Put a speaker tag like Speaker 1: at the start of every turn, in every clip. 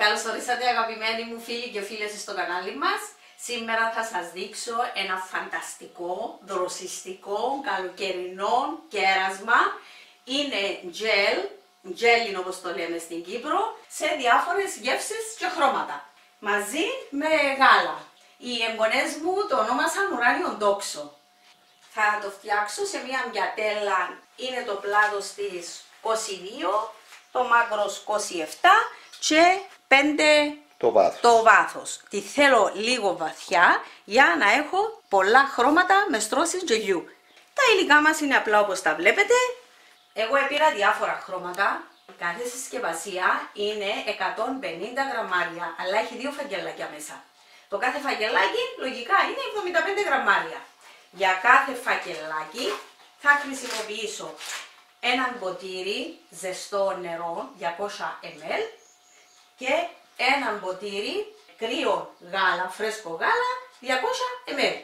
Speaker 1: Καλώς ορίσατε αγαπημένοι μου φίλοι και φίλες στο κανάλι μας. Σήμερα θα σας δείξω ένα φανταστικό, δροσιστικό, καλοκαιρινό κέρασμα. Είναι gel είναι όπως το λέμε στην Κύπρο, σε διάφορες γεύσεις και χρώματα. Μαζί με γάλα. Οι εγγονές μου το ονόμασαν ουράνιο τόξο. Θα το φτιάξω σε μια μπιατέλα, είναι το πλάτος της 22, το μάκρος 27 και 5 το βάθος. Τη θέλω λίγο βαθιά για να έχω πολλά χρώματα με στρώσεις γιογιού. Τα υλικά μας είναι απλά όπως τα βλέπετε. Εγώ πήρα διάφορα χρώματα. Κάθε συσκευασία είναι 150 γραμμάρια, αλλά έχει 2 φακελάκια μέσα. Το κάθε φακελάκι λογικά είναι 75 γραμμάρια. Για κάθε φακελάκι θα χρησιμοποιήσω έναν ποτήρι ζεστό νερό 200 ml και έναν ποτήρι κρύο γάλα, φρέσκο γάλα 200 ml.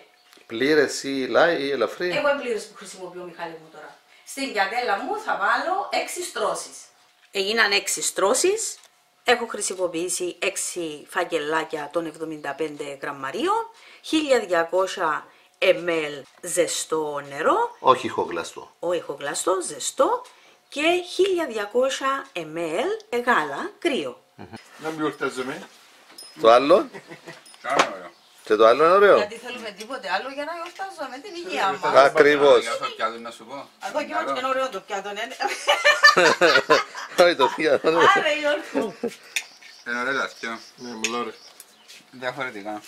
Speaker 2: Πλήρες ή λάι ή ελαφρύ?
Speaker 1: Εγώ είναι πλήρες που χρησιμοποιώ, Μιχάλη μου, τώρα. Στην πιατέλα μου θα βάλω 6 στρώσεις. Έγιναν 6 στρώσεις. Έχω χρησιμοποιήσει 6 φακελάκια των 75 γραμμαρίων, 1200 ml ζεστό νερό.
Speaker 2: Όχι ηχογλαστό.
Speaker 1: Όχι ηχογλαστό, ζεστό. Και 1200 ml γάλα κρύο.
Speaker 3: Να μην γιορτάζουμε.
Speaker 2: Το άλλο? Και το άλλο είναι ωραίο.
Speaker 1: Γιατί θέλουμε τίποτε άλλο για να γιορτάζουμε την υγεία μας.
Speaker 2: Ακριβώς.
Speaker 3: Να σου πω.
Speaker 1: Εδώ και είναι ωραίο το πιάτο, ναι.
Speaker 2: Όχι το πιάτο.
Speaker 1: Άρα Γιώργο.
Speaker 3: Είναι ωραία τα αυτιά.
Speaker 2: Ναι, μου λέω.
Speaker 3: Διαφορετικά.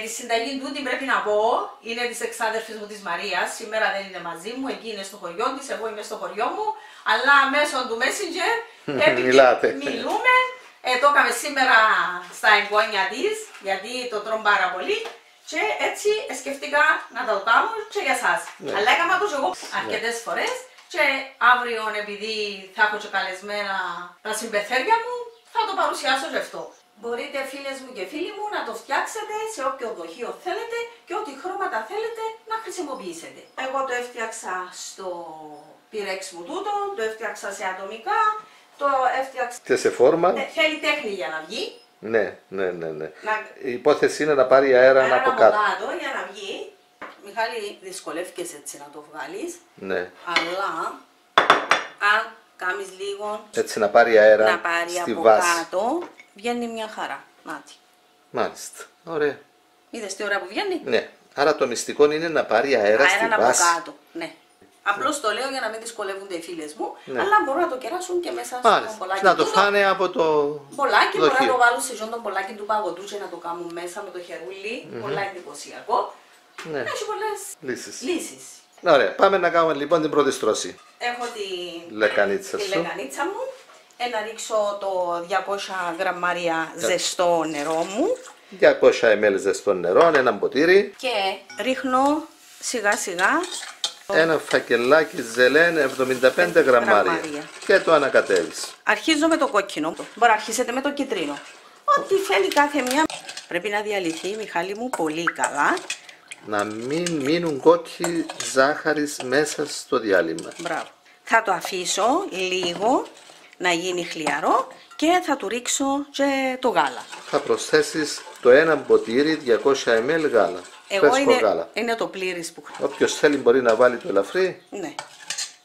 Speaker 1: Τη συνταγή τούτη πρέπει να πω είναι της εξάδερφης μου της Μαρίας. Σήμερα δεν είναι μαζί μου, εκεί είναι στο χωριό της, εγώ είμαι στο χωριό μου. Αλλά μέσω του Messenger μιλούμε. Το έκαμε σήμερα στα εγγόνια της, γιατί το τρώνε πάρα πολύ. Και έτσι σκεφτήκα να το κάνω και για εσάς.
Speaker 2: Ναι.
Speaker 1: Αλλά έκανα το και εγώ αρκετές φορές. Και αύριο, επειδή θα έχω και καλεσμένα τα συμπεθέρια μου, θα το παρουσιάσω και αυτό. Μπορείτε, φίλες μου και φίλοι μου, να το φτιάξετε σε όποιο δοχείο θέλετε και ό,τι χρώματα θέλετε να χρησιμοποιήσετε. Εγώ το έφτιαξα στο πυρέξ μου τούτο, το έφτιαξα σε ατομικά, το έφτιαξα...
Speaker 2: Και σε φόρμα.
Speaker 1: Θέλει τέχνη για να βγει.
Speaker 2: Ναι. Η υπόθεση είναι να πάρει αέρα από κάτω.
Speaker 1: Για να βγει. Μιχάλη, δυσκολεύκεσαι έτσι να το βγάλεις.
Speaker 2: Ναι.
Speaker 1: Αλλά αν κάνεις λίγο
Speaker 2: Έτσι να πάρει αέρα
Speaker 1: να πάρει
Speaker 2: στη
Speaker 1: από
Speaker 2: βάση.
Speaker 1: κάτω, βγαίνει μια χαρά. Μάτι.
Speaker 2: Μάλιστα. Ωραία.
Speaker 1: Είδες τι ωραία που βγαίνει.
Speaker 2: Ναι. Άρα το μυστικό είναι να πάρει αέρα στη
Speaker 1: Αέρα από
Speaker 2: βάση.
Speaker 1: κάτω. Ναι. Απλώς το λέω για να μην δυσκολεύονται οι φίλες μου,
Speaker 2: Ναι.
Speaker 1: αλλά μπορούν να το κεράσουν και μέσα στο
Speaker 2: Μάλιστα.
Speaker 1: μπολάκι.
Speaker 2: Να το
Speaker 1: τούτο.
Speaker 2: φάνε από το
Speaker 1: Μπολάκι, μπορεί να
Speaker 2: δοχείο.
Speaker 1: το βάλουν σε ζώντο μπολάκι του παγωτού και να το κάνουν μέσα με το χερούλι. Πολλά εντυπωσιακό.
Speaker 2: Ναι.
Speaker 1: Έχει πολλές
Speaker 2: Λύσεις.
Speaker 1: λύσεις.
Speaker 2: Ωραία. Πάμε να κάνουμε λοιπόν την πρώτη στρώση.
Speaker 1: Έχω τη
Speaker 2: Λεκανίτσα
Speaker 1: τη
Speaker 2: σου.
Speaker 1: λεκανίτσα μου. Να ρίξω το 200 γραμμάρια ζεστό νερό μου
Speaker 2: 200 ml ζεστό νερό, ένα ποτήρι.
Speaker 1: και ρίχνω σιγά σιγά
Speaker 2: Ένα φακελάκι ζελέν 75 γραμμάρια. Και το ανακατεύεις.
Speaker 1: Αρχίζω με το κόκκινο. Μπορεί να αρχίσετε με το κίτρινο. Ό,τι θέλει κάθε μια. Πρέπει να διαλυθεί, Μιχάλη μου, πολύ καλά.
Speaker 2: Να μην μείνουν κόκκι ζάχαρης μέσα στο διάλειμμα.
Speaker 1: Μπράβο. Θα το αφήσω λίγο να γίνει χλιαρό και θα του ρίξω και το γάλα.
Speaker 2: Θα προσθέσεις το ένα ποτήρι 200 ml γάλα.
Speaker 1: Εγώ
Speaker 2: Φρέσκο γάλα.
Speaker 1: είναι το πλήρης που χρειάζεται.
Speaker 2: Όποιος θέλει μπορεί να βάλει το ελαφρύ.
Speaker 1: Ναι.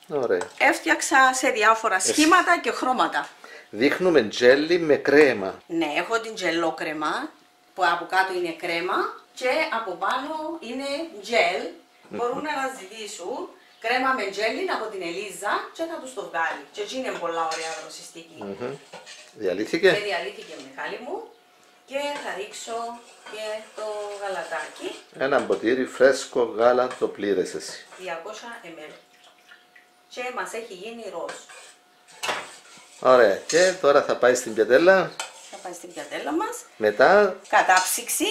Speaker 2: Ωραία.
Speaker 1: Έφτιαξα σε διάφορα σχήματα και χρώματα.
Speaker 2: Δείχνουμε τζέλι με κρέμα.
Speaker 1: Ναι, έχω την τζελόκρεμα που από κάτω είναι κρέμα και από πάνω είναι τζελ. Μπορούν να αναζητήσουν κρέμα με τζέλιν από την Ελίζα και θα τους το βγάλει. Και έτσι είναι πολλά ωραία δροσιστική.
Speaker 2: Διαλύθηκε.
Speaker 1: Και διαλύθηκε, Μιχάλη μου. Και θα ρίξω και το γαλατάκι,
Speaker 2: Ένα ποτήρι φρέσκο γάλα το πλήρες εσύ.
Speaker 1: 200 ml. Και μας έχει γίνει ροζ.
Speaker 2: Ωραία. Και τώρα θα πάει στην πιατέλα.
Speaker 1: Θα πάει στην πιατέλα μας.
Speaker 2: Μετά
Speaker 1: Κατάψυξη.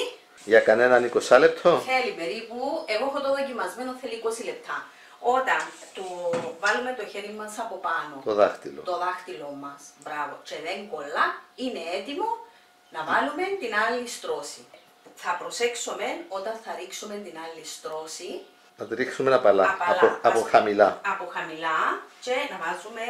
Speaker 2: για κανέναν 20 λεπτό.
Speaker 1: Θέλει περίπου, εγώ έχω το δοκιμασμένο, θέλει 20 λεπτά. Όταν του βάλουμε το χέρι μας από πάνω,
Speaker 2: Το δάχτυλο.
Speaker 1: το δάχτυλο μας, μπράβο, και δεν κολλά, είναι έτοιμο να βάλουμε την άλλη στρώση. Θα προσέξουμε όταν θα ρίξουμε την άλλη στρώση,
Speaker 2: Να τη ρίξουμε απαλά, από χαμηλά.
Speaker 1: Από χαμηλά και να βάζουμε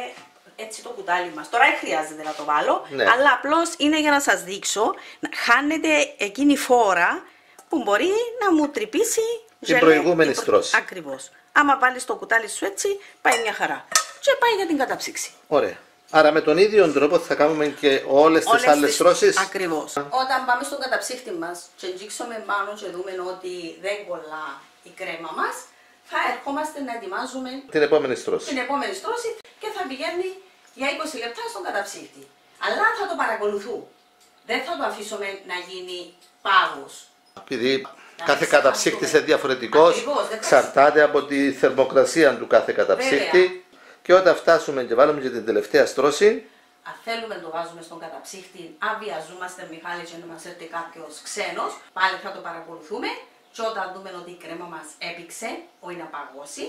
Speaker 1: έτσι το κουτάλι μας. Τώρα δεν χρειάζεται να το βάλω,
Speaker 2: Ναι.
Speaker 1: αλλά απλώς είναι για να σας δείξω, να χάνετε εκείνη η φόρα που μπορεί να μου τρυπήσει
Speaker 2: Την προηγούμενη στρώση.
Speaker 1: Ακριβώς. Άμα βάλεις το κουτάλι σου έτσι, πάει μια χαρά. Και πάει για την καταψύξη.
Speaker 2: Ωραία. Άρα με τον ίδιο τρόπο θα κάνουμε και όλες τις άλλες στρώσεις.
Speaker 1: Ακριβώς. Όταν πάμε στον καταψύχτη μας και αγγίξουμε πάνω και δούμε ότι δεν κολλά η κρέμα μας, θα ερχόμαστε να ετοιμάζουμε
Speaker 2: Την επόμενη στρώση.
Speaker 1: την επόμενη στρώση και θα πηγαίνει για 20 λεπτά στον καταψύχτη. Αλλά θα το παρακολουθούμε. Δεν θα το αφήσουμε να γίνει πάγος.
Speaker 2: Επειδή κάθε καταψύκτης είναι διαφορετικός,
Speaker 1: Ακριβώς, δεν θα-
Speaker 2: εξαρτάται από τη θερμοκρασία του κάθε καταψύκτη.
Speaker 1: Βέβαια.
Speaker 2: Και όταν φτάσουμε και βάλουμε και την τελευταία στρώση,
Speaker 1: Αν θέλουμε να το βάζουμε στον καταψύχτη, αν βιαζόμαστε Μιχάλη και να μας έρθει κάποιος ξένος, πάλι θα το παρακολουθούμε και όταν δούμε ότι η κρέμα μας έπηξε, όχι να παγώσει,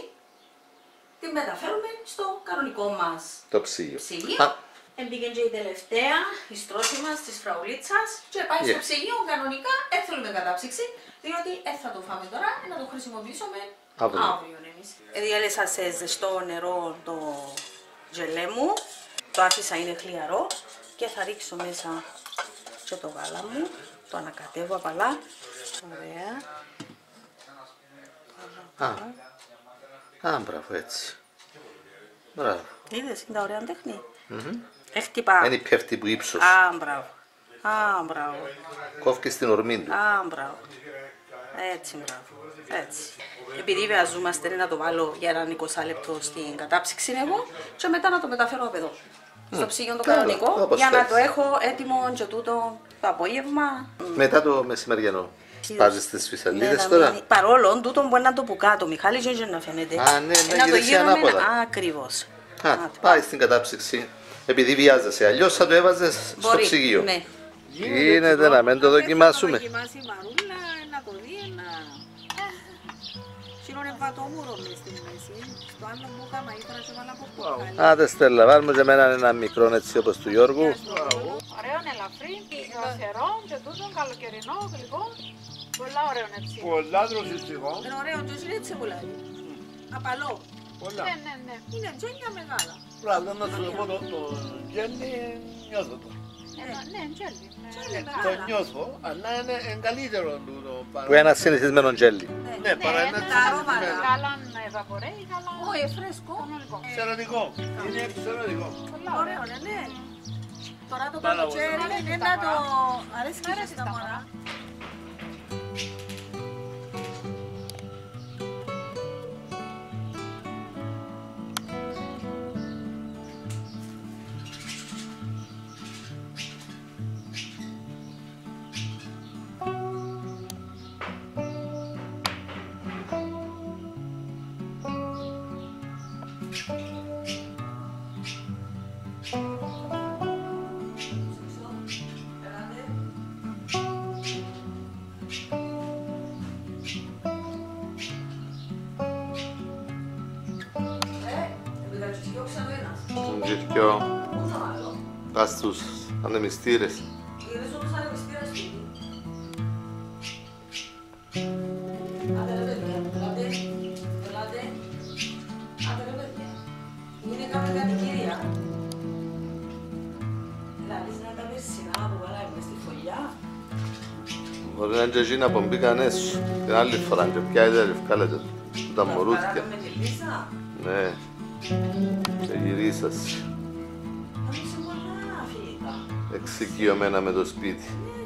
Speaker 1: την μεταφέρουμε στο κανονικό μας
Speaker 2: το ψυγείο.
Speaker 1: ψυγείο.
Speaker 2: Α,
Speaker 1: Εμπήκε και η τελευταία, η στρώση μας της φραουλίτσας και πάει στο
Speaker 2: Yeah.
Speaker 1: ψυγείο κανονικά, δεν θέλουμε κατάψυξη, διότι θα το φάμε τώρα να το χρησιμοποιήσουμε
Speaker 2: Αύριο.
Speaker 1: αύριο εμείς. Διάλεσα σε ζεστό νερό το τζελέ μου, το άφησα είναι χλιαρό και θα ρίξω μέσα και το γάλα μου, το ανακατεύω απαλά. Ωραία.
Speaker 2: α, μπράβο, έτσι. Μπράβο.
Speaker 1: Είδες, είναι τα ωραία τέχνη. Χτυπά.
Speaker 2: Δεν πέφτει που ύψος.
Speaker 1: Α, μπράβο. Α, μπράβο.
Speaker 2: Κόφκει στην ορμή του.
Speaker 1: Α, μπράβο. Έτσι, μπράβο. Έτσι. Επειδή βιαζόμαστε να το βάλω για έναν 20 λεπτό στην κατάψυξη εγώ και μετά να το μεταφέρω από εδώ. Στο ψυγείο το
Speaker 2: Καλό,
Speaker 1: κανονικό,
Speaker 2: όπως
Speaker 1: για να
Speaker 2: θες.
Speaker 1: το έχω έτοιμο και τούτο το απόγευμα.
Speaker 2: Μετά το μεσημεριανό. Σπάζεις τις φυσαλίδες
Speaker 1: να
Speaker 2: τώρα.
Speaker 1: μείνει. Παρόλο τούτο μπορεί να το που κάτω, Μιχάλη, και να φαίνεται.
Speaker 2: Α, ναι, να
Speaker 1: να το
Speaker 2: γυρίσει
Speaker 1: γύρω
Speaker 2: ανάποδα.
Speaker 1: Ακριβώς.
Speaker 2: Α, πάει στην κατάψυξη. Επειδή βιάζεσαι. Αλλιώς θα το έβαζες στο
Speaker 1: Μπορεί,
Speaker 2: ψυγείο.
Speaker 1: ναι.
Speaker 2: Γίνεται να μην το δοκιμάσουμε.
Speaker 1: Να δοκιμάσει η Μαρούλα, να το δει, να... Σύνονε βατόμουρο μες στην μέση. Στο άλλο που έκανα ήθελα και βάλα από πορτοκάλι.
Speaker 2: Άντε Στέλλα, βάλουμε και εμένα ένα μικρό έτσι όπως του Γιώργου.
Speaker 4: Ωραίο, ελαφρύ, δροσερό και τούτο καλοκαιρινό, γλυκό. Πολλά ωραίο έτσι.
Speaker 3: Πολλά δροσιστικό.
Speaker 1: Είναι ωραίο, το είναι έτσι πουλάει. Απαλό.
Speaker 3: Πολλά.
Speaker 4: Ναι.
Speaker 1: Είναι τζένια μεγάλα.
Speaker 3: Πράγμα να σου πω το γέννη νιώθω το.
Speaker 4: Ναι, τζέλι.
Speaker 1: Τζένια
Speaker 3: Το
Speaker 1: μεγάλα.
Speaker 3: νιώθω, αλλά είναι καλύτερο τούτο
Speaker 2: Που είναι ένα συνηθισμένο τζέλι.
Speaker 3: Ναι, παρά ένα
Speaker 1: τα αρώματα.
Speaker 4: Γάλαν βαπορέ ή γάλαν
Speaker 1: Όχι, φρέσκο.
Speaker 4: κανονικό.
Speaker 3: εξαιρετικό. Είναι εξαιρετικό.
Speaker 4: Πολλά
Speaker 1: Ωραίο,
Speaker 4: ωραία.
Speaker 1: ναι. Τώρα το
Speaker 3: Πάρα
Speaker 1: καλοκαίρι
Speaker 4: πολύ.
Speaker 1: είναι να το... Αρέσει και
Speaker 4: Αρέσει
Speaker 1: στα
Speaker 4: τα
Speaker 1: μωρά.
Speaker 2: Γυρκιό, πας στους ανεμιστήρες.
Speaker 1: Είναι κάποια κατοικία. Δηλαδή, να τα περσινά που βάλαμε μες στη φωλιά.
Speaker 2: Μπορεί να είναι και εκείνα που μπήκαν σου την άλλη φορά και πια είδε ευκάλετε τα μωρούθια.
Speaker 1: Παράμε με τη Λίζα.
Speaker 2: Ναι, και γυρίσας
Speaker 1: Άμεσα πολλά φιλικά.
Speaker 2: εξοικειωμένα με το σπίτι.
Speaker 1: Ναι.